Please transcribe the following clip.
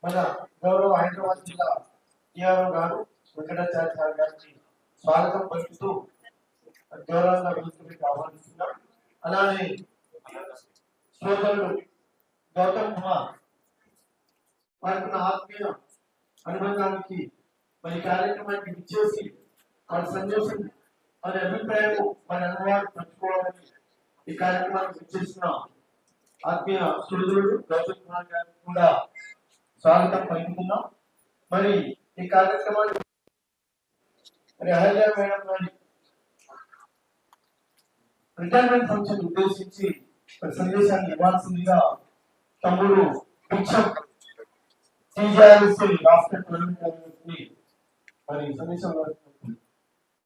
మన గౌరవ హైదరాబాద్ జిల్లా టిఆర్ఓ గారు వెంకటాచార్య సార్ గారికి స్వాగతం పలుకుతూ గౌరవంగా పిలుపుకి ఆహ్వానిస్తున్నాం. అలానే సోదరుడు గౌతమ్ కుమార్ వారికి ఆత్మీయ అనుబంధానికి మరి కార్యక్రమానికి ఇచ్చేసి వారి సందేశం వారి అభిప్రాయం వారి అనుభవాలు పంచుకోవాలని ఈ కార్యక్రమానికి ఇచ్చేసిన ఆత్మీయ సోదరుడు గౌతమ్ కుమార్ గారికి కూడా స్వాగతం పలుకుతున్నాం. మరి ఈ కార్యక్రమాన్ని మరి అహల్య మేడం గారి రిటైర్మెంట్ ఫంక్షన్ ఉద్దేశించి సందేశాన్ని ఇవ్వాల్సిందిగా తమ్ముడు పిచ్చం రాష్ట్ర మరి సందేశం